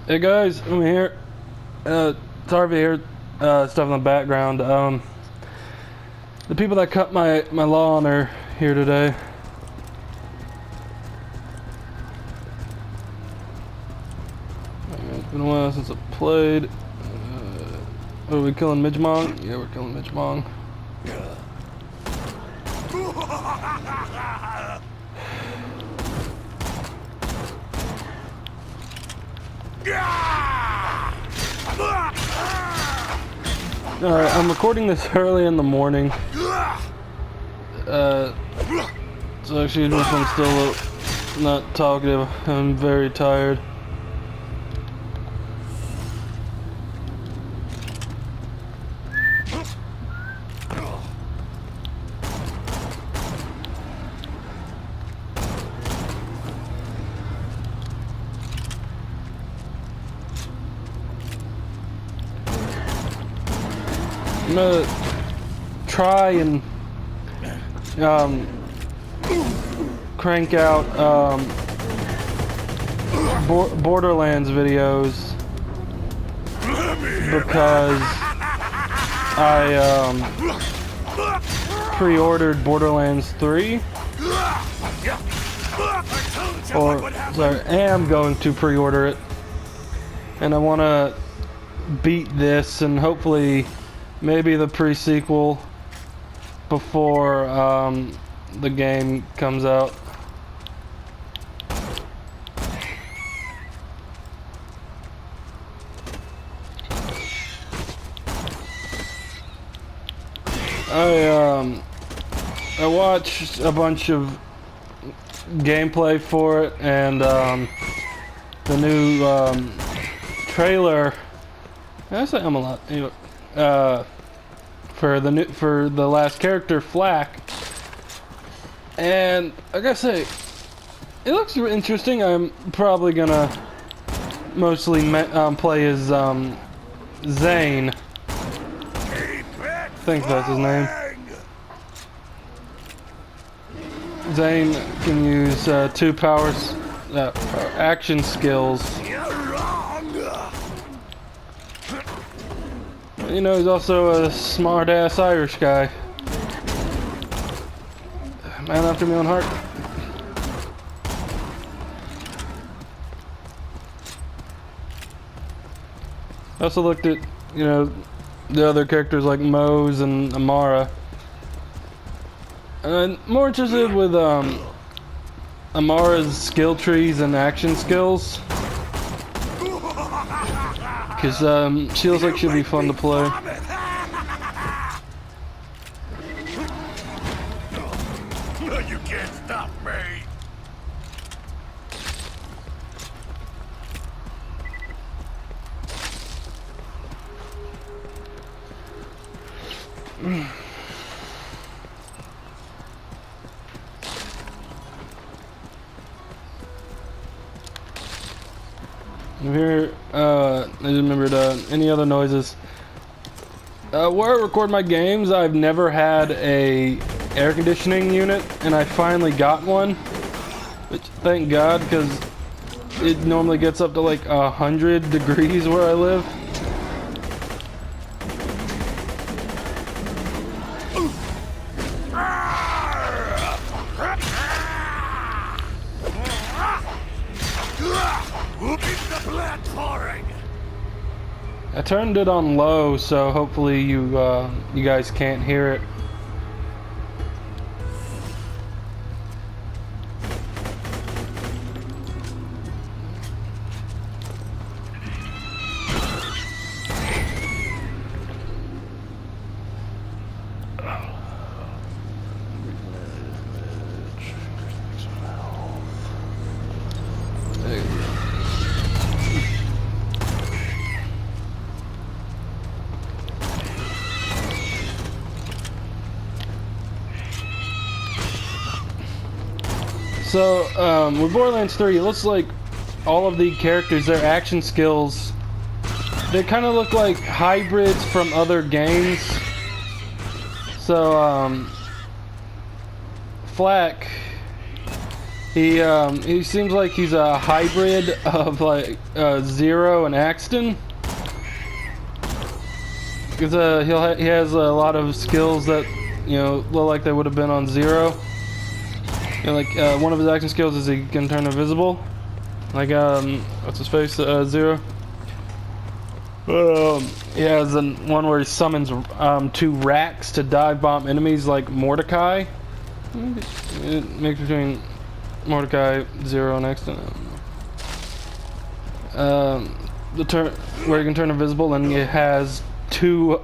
Hey guys, I'm here. Sorry here. Stuff in the background. The people that cut my lawn are here today. It's been a while since I played. Are we killing Midgemong? Yeah, we're killing Midgemong. Alright, I'm recording this early in the morning. So actually this one's still not talkative. I'm very tired. I'm gonna try and crank out Borderlands videos because I pre-ordered Borderlands 3, or sorry, am going to pre-order it, and I want to beat this and hopefully maybe the pre-sequel before the game comes out. I watched a bunch of gameplay for it, and the new trailer. I say I'm a lot. Anyway, for the last character, Flak, and I gotta say, it looks interesting. I'm probably gonna mostly play as Zane. I think that's his name. Zane can use two action skills. You know, he's also a smart-ass Irish guy. Man after my own heart. I also looked at, you know, the other characters like Mose and Amara. And I'm more interested with Amara's skill trees and action skills. Because she looks like she'll be fun to play. You can't stop me. Here, I just remembered any other noises. Where I record my games, I've never had a air conditioning unit, and I finally got one. Which, thank God, because it normally gets up to like 100 degrees where I live. I turned it on low, so hopefully you guys can't hear it. So, with Borderlands 3, it looks like all of the characters, their action skills, they kind of look like hybrids from other games. So, Flak He seems like he's a hybrid of like Zero and Axton. Because he has a lot of skills that look like they would have been on Zero. One of his action skills is he can turn invisible. Like what's his face? Zero. He has one where he summons 2 racks to dive bomb enemies like Mordecai. Mix between Mordecai, Zero, and Axton. The turn where he can turn invisible, and he has 2.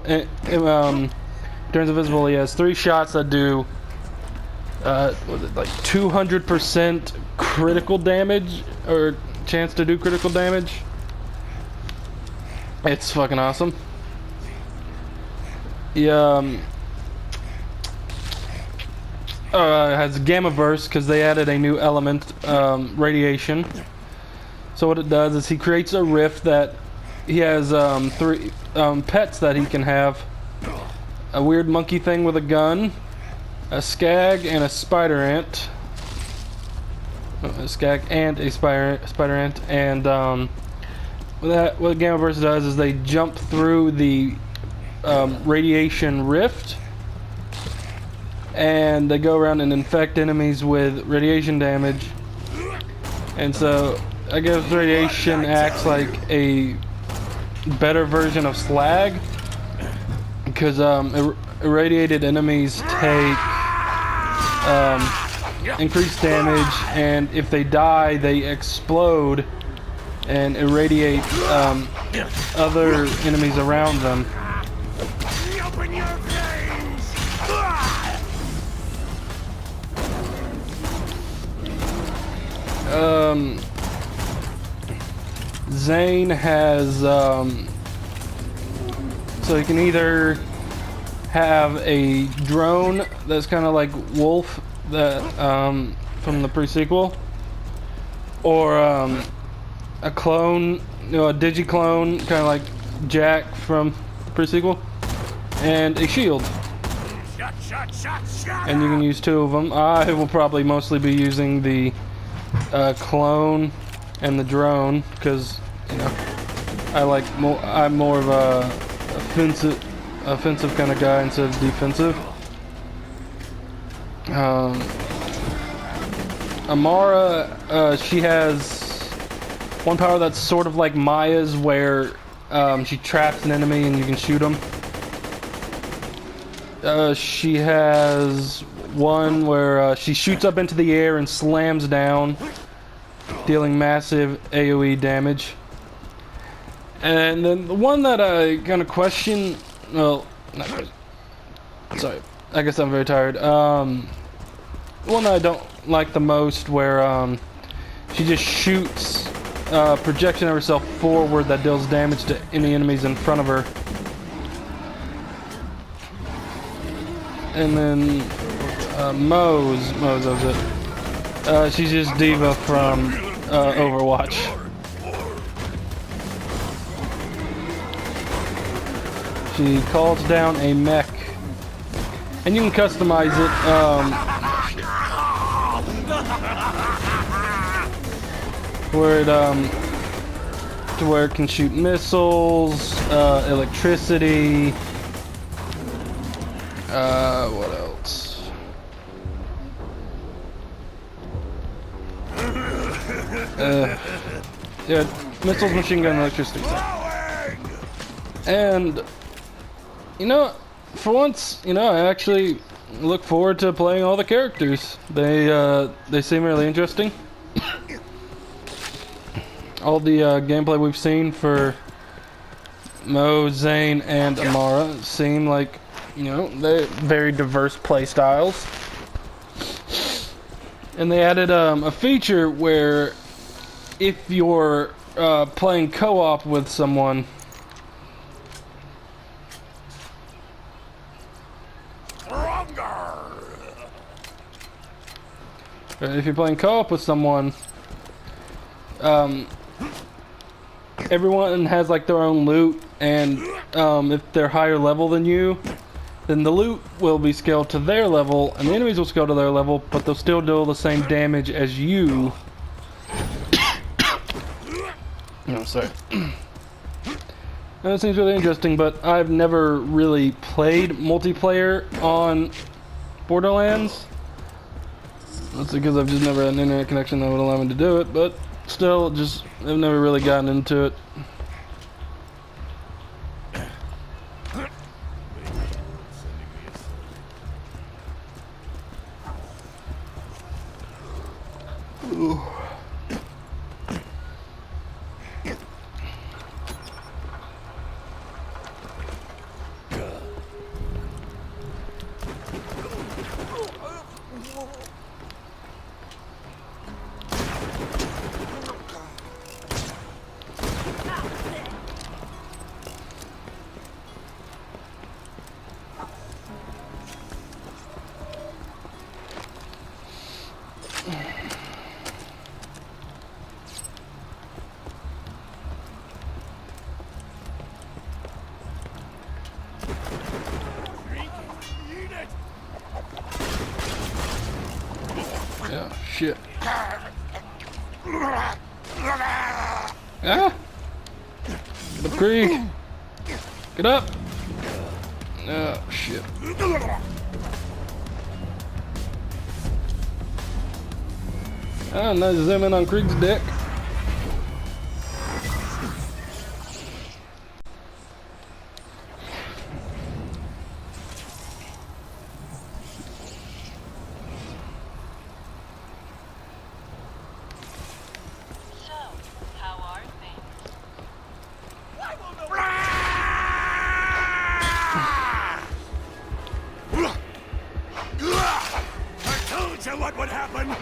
Turns invisible. He has 3 shots that do. Was it like 200% critical damage or chance to do critical damage? It's fucking awesome. He has Gamma Burst because they added a new element, radiation. So what it does is he creates a rift that he has 3 pets that he can have. A weird monkey thing with a gun, a skag, and a spider ant. A skag and a spider ant, and what Gamma Burst does is they jump through the radiation rift, and they go around and infect enemies with radiation damage. And so I guess radiation acts like a better version of slag, because irradiated enemies take increased damage, and if they die, they explode and irradiate other enemies around them. Open your veins! Zane has so you can either have a drone that's kind of like Wolf that from the pre-sequel, or a clone, a digi-clone, kind of like Jack from the pre-sequel, and a shield. And you can use 2 of them. I will probably mostly be using the clone and the drone because I'm more of a offensive kind of guy instead of defensive. Amara, she has one power that's sort of like Maya's, where she traps an enemy and you can shoot them. She has one where she shoots up into the air and slams down, dealing massive AoE damage. And then the one that I kind of question, well, not question. Sorry, I guess I'm very tired. The one that I don't like the most, where she just shoots a projection of herself forward that deals damage to any enemies in front of her. And then Moe's of it. She's just Diva from Overwatch. She calls down a mech, and you can customize it where it can shoot missiles, electricity. What else? Yeah, missiles, machine gun, electricity. And for once, I actually look forward to playing all the characters. They seem really interesting. All the gameplay we've seen for Mo, Zane, and Amara seem like, they're very diverse play styles. And they added a feature where if you're playing co-op with someone, everyone has like their own loot, and if they're higher level than you, then the loot will be scaled to their level, and the enemies will scale to their level, but they'll still do the same damage as you. Oh, sorry. That seems really interesting, but I've never really played multiplayer on Borderlands. That's because I've just never had an internet connection that would allow me to do it, but still, I've never really gotten into it. Ooh. Yeah, shit. Ah! Get up, Krieg! Get up! Oh, shit. Ah, nice zoom in on Krieg's dick. What would happen?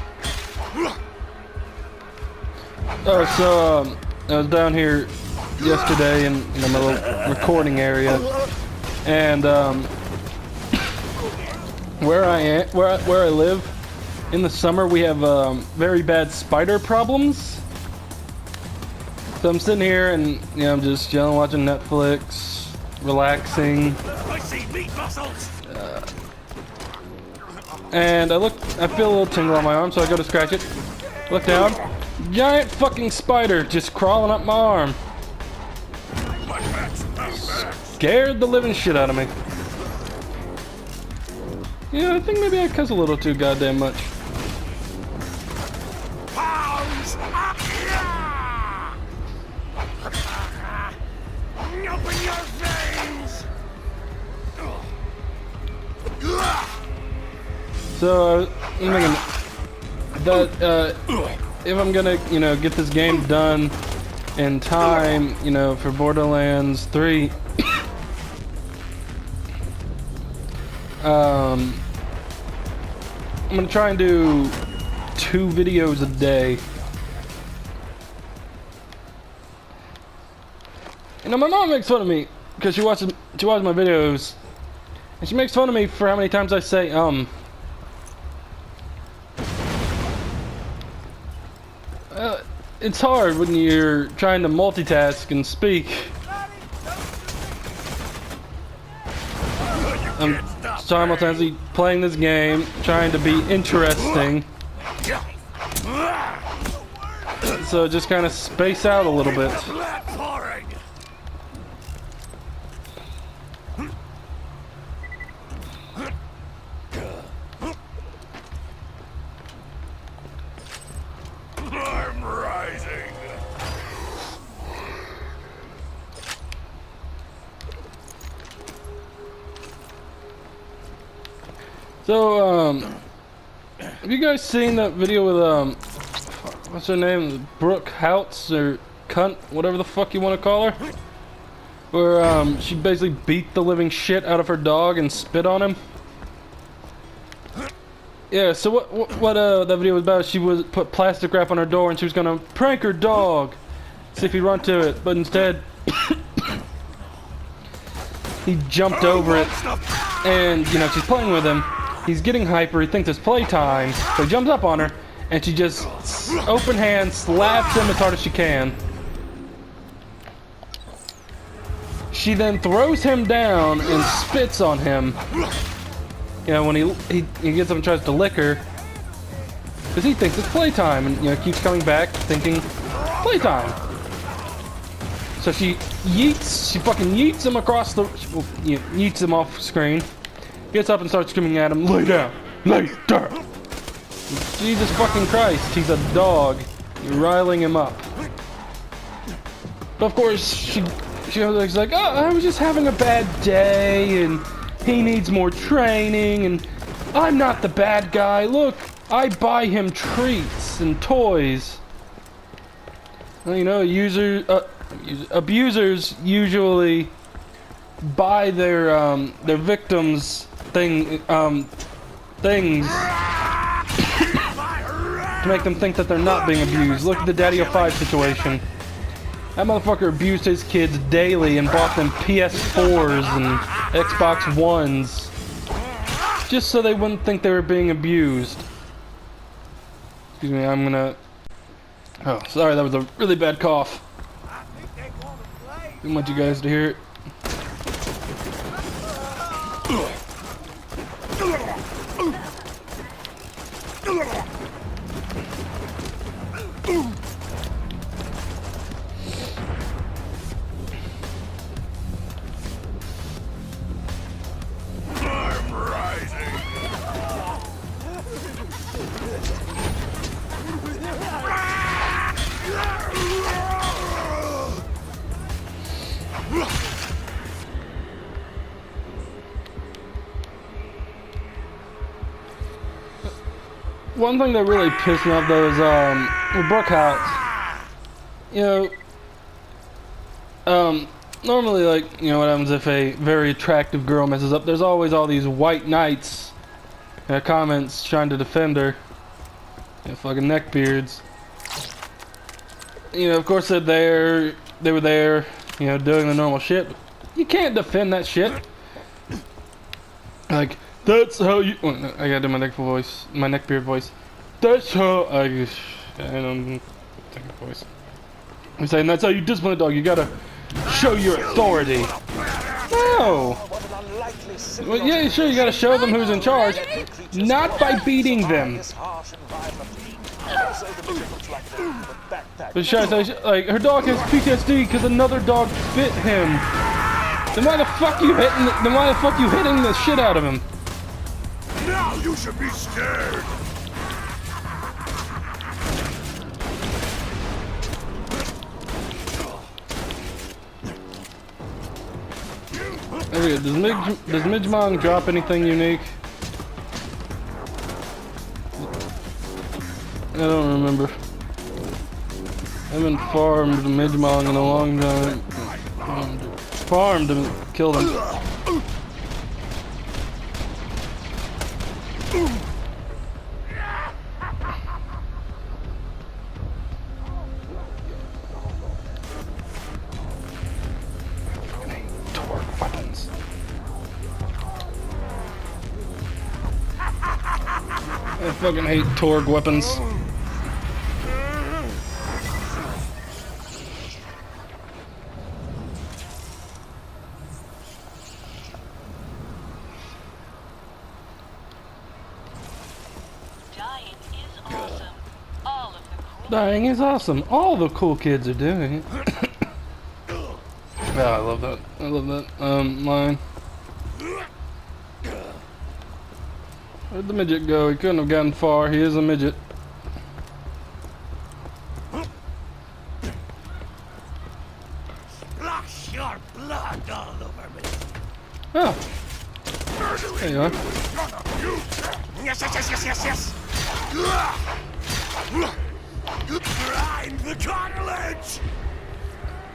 Oh, so I was down here yesterday in my little recording area, and where I live, in the summer we have very bad spider problems. So I'm sitting here and I'm just chilling, watching Netflix, relaxing. I see meat muscles. And I feel a little tingle on my arm, so I go to scratch it. Look down, giant fucking spider just crawling up my arm. Scared the living shit out of me. Yeah, I think maybe I cuss a little too goddamn much. Open your veins. So I'm thinking that if I'm gonna, get this game done in time, for Borderlands 3, I'm gonna try and do 2 videos a day. My mom makes fun of me because she watches my videos, and she makes fun of me for how many times I say It's hard when you're trying to multitask and speak. I'm simultaneously playing this game, trying to be interesting. So just kind of space out a little bit. I'm rising. So, have you guys seen that video with, what's her name? Brooke Houts, or Cunt, whatever the fuck you want to call her? Where, she basically beat the living shit out of her dog and spit on him? Yeah, so what that video was about, she put plastic wrap on her door and she was gonna prank her dog, see if he'd run to it, but instead, he jumped over it, and, she's playing with him. He's getting hyper, he thinks it's playtime, so he jumps up on her, and she just, open hand, slaps him as hard as she can. She then throws him down and spits on him. You know, when he gets up and tries to lick her, because he thinks it's playtime, and you know, keeps coming back thinking playtime. So she fucking yeets him across the, yeets him off screen. Gets up and starts screaming at him, lay down, lay down. Jesus fucking Christ, he's a dog. You're riling him up. But of course, she's like, oh, I was just having a bad day, and he needs more training, and I'm not the bad guy. Look, I buy him treats and toys. Well, you know, abusers usually buy their victims things to make them think that they're not being abused. Look at the Daddy of 5 situation. That motherfucker abused his kids daily and bought them PS4s and Xbox Ones just so they wouldn't think they were being abused. Excuse me, I'm gonna... Oh, sorry, that was a really bad cough. Didn't want you guys to hear it. One thing that really pissed me off though is with Brookhouse, you know, normally, like, you know, what happens if a very attractive girl messes up? There's always all these white knights in the comments trying to defend her. You know, fucking neckbeards. You know, of course they were there, you know, doing the normal shit. But you can't defend that shit. Like, that's how you... Oh, no, I gotta do my neckbeard voice. That's how I don't think of voice. I'm saying that's how you discipline a dog. You gotta show your authority. No! Well, yeah, sure, you gotta show them who's in charge. Not by beating them. But should I say, like, her dog has PTSD because another dog bit him. Then why the fuck you hitting the shit out of him? Now you should be scared. There we go. Does Midgemong drop anything unique? I don't remember. I haven't farmed Midgemong in a long time. Farmed him, killed him. Torque weapons. I fucking hate Torgue weapons. Dying is awesome. All the cool kids are doing it. Oh, I love that. I love that line. Where'd the midget go? He couldn't have gotten far. He is a midget. Splash your blood all over me. Oh. There you are. Yes, yes, yes, yes, yes, yes. Grind the cartilage!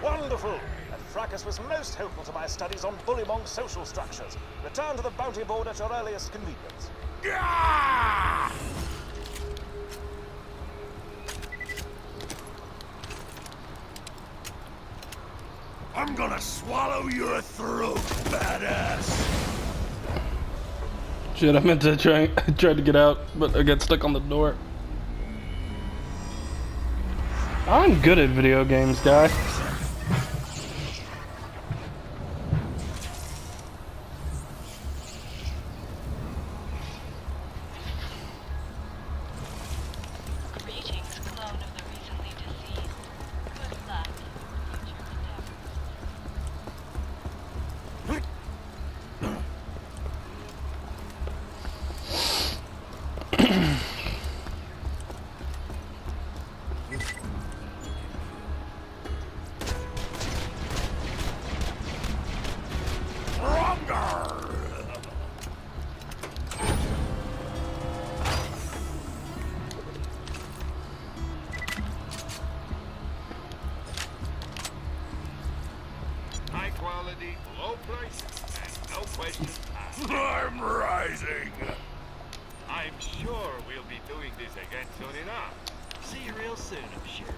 Wonderful! And Fracas was most helpful to my studies on Bullymong's social structures. Return to the bounty board at your earliest convenience. Gah! I'm gonna swallow your throat, badass! Shit, I meant to tried to get out, but I got stuck on the door. I'm good at video games, guys. quality, low price, and no questions asked. I'm rising. I'm sure we'll be doing this again soon enough. See you real soon, I'm sure.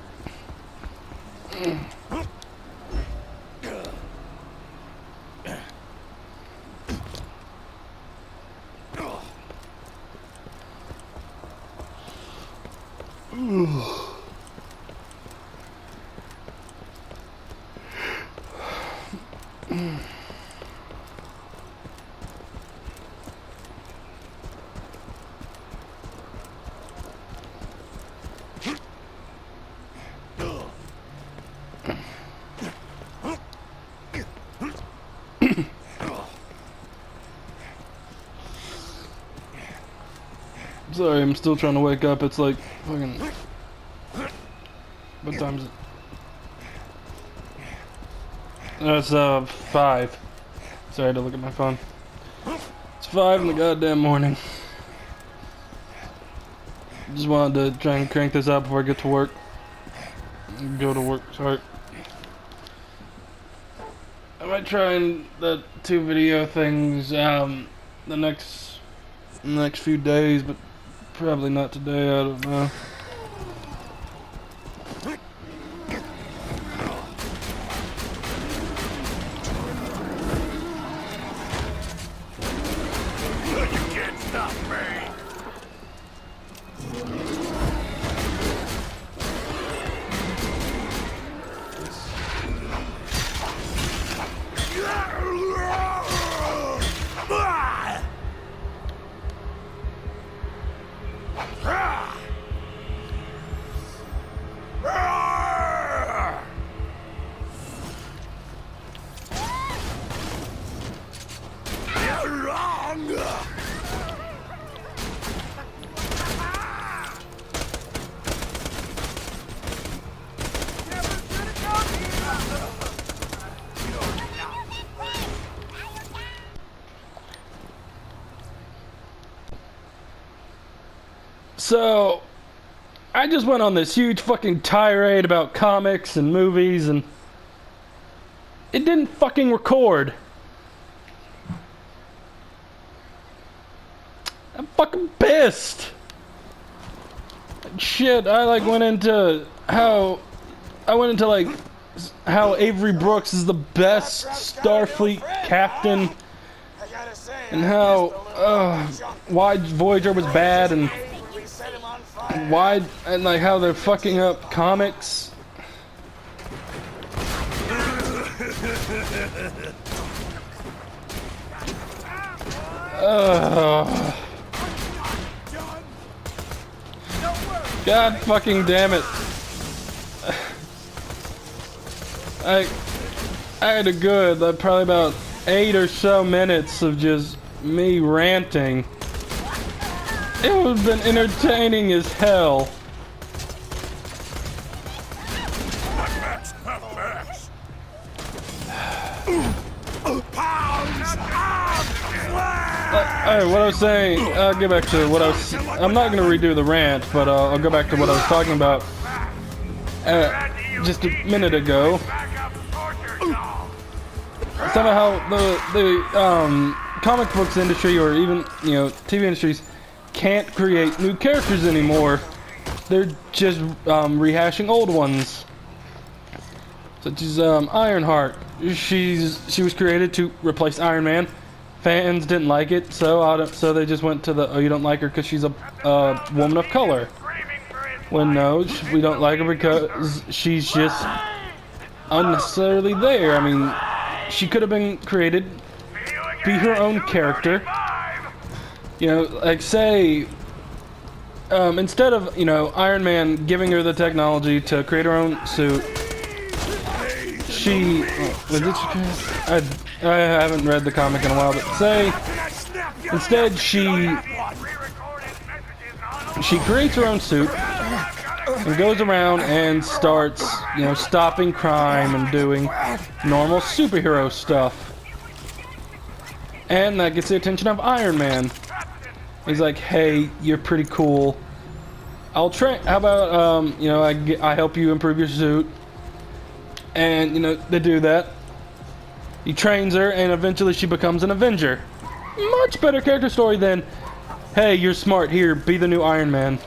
Sorry, I'm still trying to wake up. It's like fucking. What time is it? It's 5. Sorry, I had to look at my phone. It's 5 in the goddamn morning. Just wanted to try and crank this out before I get to work. Go to work, sorry. I might try and the 2 video things the next few days, but probably not today, I don't know. You can't stop me. You're wrong. So, I just went on this huge fucking tirade about comics and movies, and it didn't fucking record. I'm fucking pissed. Shit, I like went into how Avery Brooks is the best Starfleet captain, and how why Voyager was bad, and why, and like how they're fucking up comics. God fucking damn it. I had a good, probably about 8 or so minutes of just me ranting. It would have been entertaining as hell. Alright, what I was saying, I'll get back to what I was. I'm not gonna redo the rant, but I'll go back to what I was talking about just a minute ago. Somehow the comic books industry, or even TV industries, can't create new characters anymore. They're just rehashing old ones, such as Ironheart. She was created to replace Iron Man. Fans didn't like it, so they just went to the, oh, you don't like her because she's a woman of color. When no, we don't like her because she's just unnecessarily there. I mean, she could have been created, be her own character. Like say, instead of, Iron Man giving her the technology to create her own suit, I haven't read the comic in a while, but say, instead she creates her own suit and goes around and starts, stopping crime and doing normal superhero stuff. And that gets the attention of Iron Man. He's like, hey, you're pretty cool. I'll train. How about, I help you improve your suit. And, they do that. He trains her, and eventually she becomes an Avenger. Much better character story than, hey, you're smart, here, be the new Iron Man.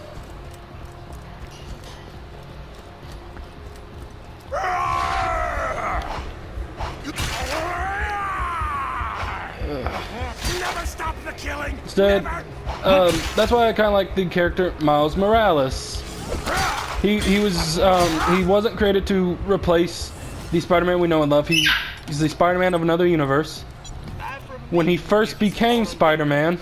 Never stop the killing. Instead, that's why I kind of like the character Miles Morales. He wasn't created to replace the Spider-Man we know and love. He's the Spider-Man of another universe. When he first became Spider-Man,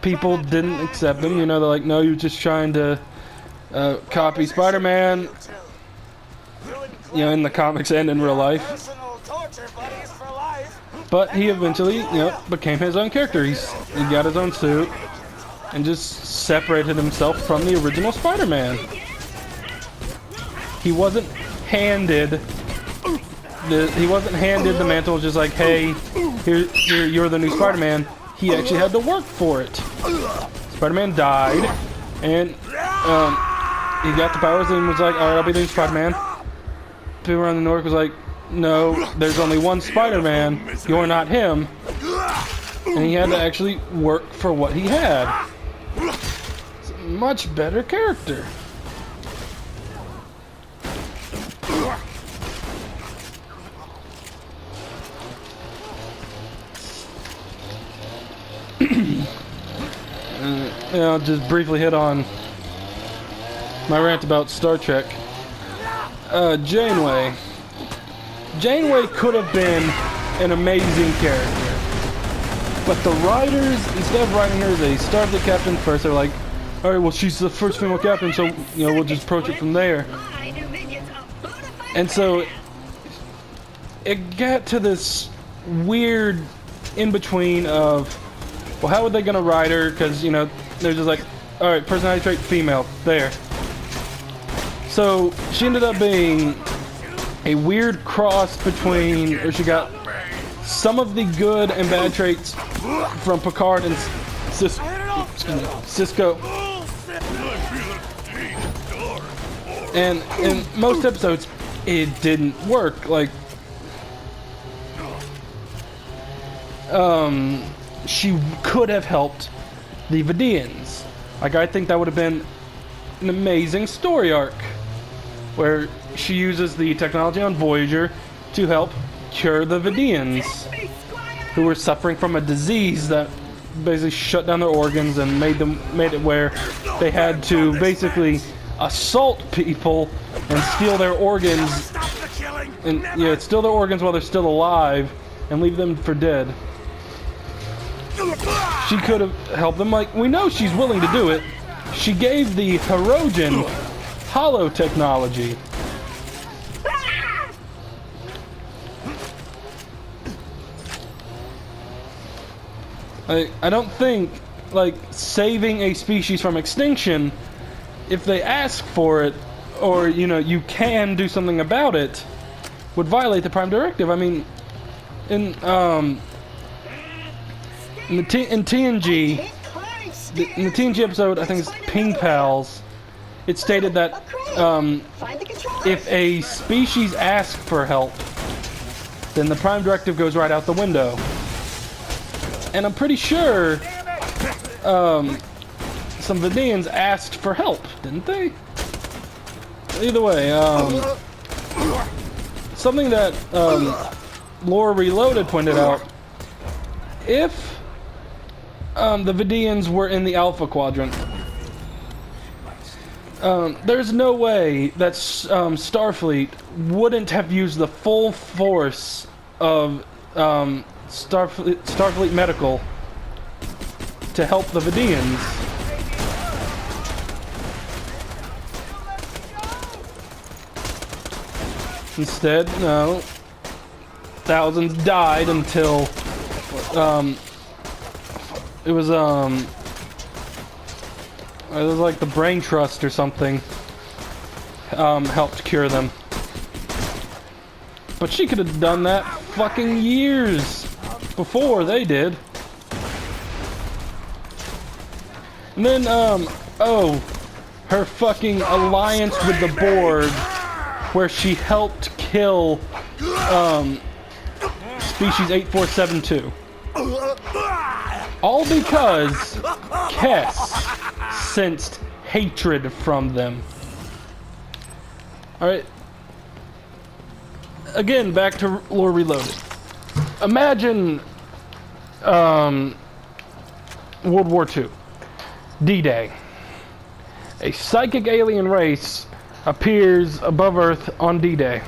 people didn't accept him. You know, they're like, no, you're just trying to copy Spider-Man. You know, in the comics and in real life. Personal torture buddies for life. But he eventually, you know, became his own character. He got his own suit and just separated himself from the original Spider-Man. He wasn't handed the mantle. It was just like, hey, here, you're the new Spider-Man. He actually had to work for it. Spider-Man died, and he got the powers and was like, all right, I'll be the new Spider-Man. People around the North was like, no, there's only one Spider-Man, you're not him. And he had to actually work for what he had. It's a much better character. I'll just briefly hit on my rant about Star Trek. Janeway. Janeway could have been an amazing character, but the writers, instead of writing her as a Starfleet captain first, they're like, all right, well, she's the first female captain, so you know we'll just approach it from there. And so it got to this weird in between of, well, how are they gonna write her? Because you know they're just like, all right, personality trait female, there. So she ended up being a weird cross between, or she got some of the good and bad traits from Picard and Cisco. And in most episodes, it didn't work. Like, she could have helped the Vidians. Like, I think that would have been an amazing story arc, where she uses the technology on Voyager to help cure the Vidians, who were suffering from a disease that basically shut down their organs and made it where they had to basically assault people and steal their organs, and steal their organs while they're still alive and leave them for dead. She could have helped them. Like, we know she's willing to do it. She gave the Hirogen holo technology. I don't think, like, saving a species from extinction, if they ask for it, or, you know, you can do something about it, would violate the Prime Directive. I mean, in TNG, in the TNG episode, I think it's Ping Pals, it stated that if a species asks for help, then the Prime Directive goes right out the window. And I'm pretty sure some Vidians asked for help, didn't they? Either way, something that Lore Reloaded pointed out, if the Vidians were in the Alpha Quadrant, there's no way that Starfleet wouldn't have used the full force of Starfleet Medical to help the Vidians. Instead, no. Thousands died until it was like the Brain Trust or something helped cure them. But she could have done that fucking years before they did. And then, her fucking alliance with the Borg where she helped kill species 8472. All because Kess sensed hatred from them. Alright. Again, back to Lore Reloaded. Imagine World War II. D-Day. A psychic alien race appears above Earth on D-Day.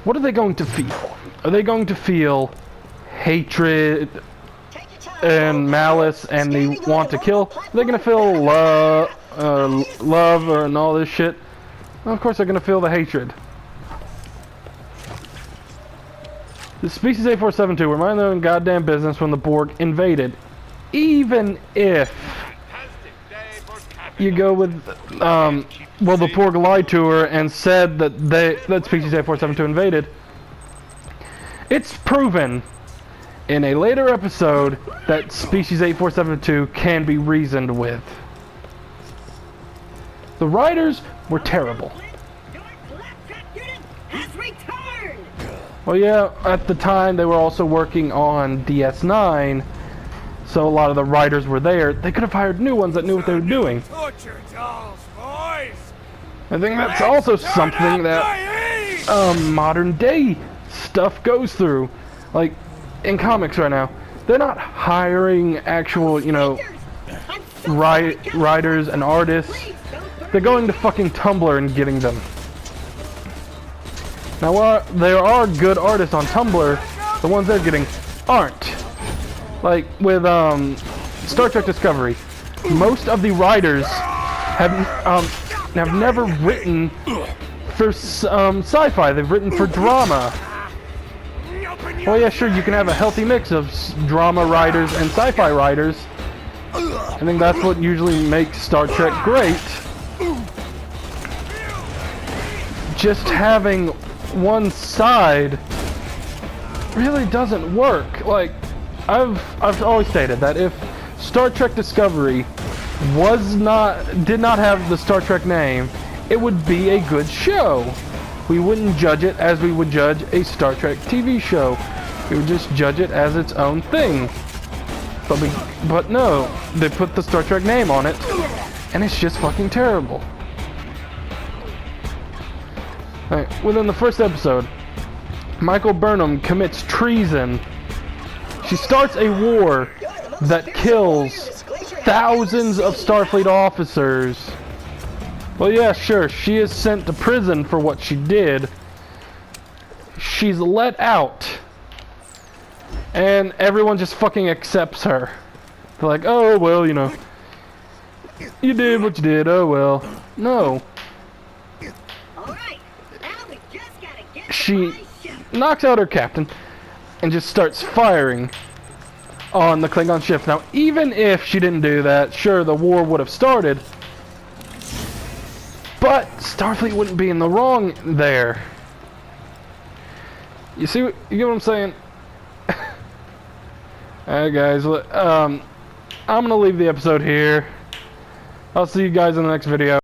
What are they going to feel? Are they going to feel hatred and malice and they want to kill? Are they going to feel love and all this shit? Well, of course they're going to feel the hatred. The species 8472 were minding their own goddamn business when the Borg invaded. Even if you go with, well, the Borg lied to her and said that that species 8472 invaded. It's proven in a later episode that species 8472 can be reasoned with. The writers were terrible. Well, yeah, at the time they were also working on DS9, so a lot of the writers were there. They could have hired new ones that knew what they were doing. Torture dolls, boys. I think that's also something that modern day stuff goes through. Like, in comics right now, they're not hiring actual, you know, writers and artists. They're going to fucking Tumblr and getting them. Now, while there are good artists on Tumblr, the ones they're getting aren't. Like, with Star Trek Discovery, most of the writers have never written for sci-fi. They've written for drama. Well, yeah, sure, you can have a healthy mix of drama writers and sci-fi writers. I think that's what usually makes Star Trek great. Just having one side really doesn't work. Like, I've always stated that if Star Trek Discovery did not have the Star Trek name, it would be a good show. We wouldn't judge it as we would judge a Star Trek TV show. We would just judge it as its own thing. But no, they put the Star Trek name on it, and it's just fucking terrible. Right, within the first episode, Michael Burnham commits treason. She starts a war that kills thousands of Starfleet officers. Well, yeah, sure, she is sent to prison for what she did. She's let out. And everyone just fucking accepts her. They're like, oh, well, you know, you did what you did, oh, well. No. She knocks out her captain and just starts firing on the Klingon ships. Now, even if she didn't do that, sure, the war would have started. But Starfleet wouldn't be in the wrong there. You see, you get what I'm saying? Alright, guys, I'm gonna leave the episode here. I'll see you guys in the next video.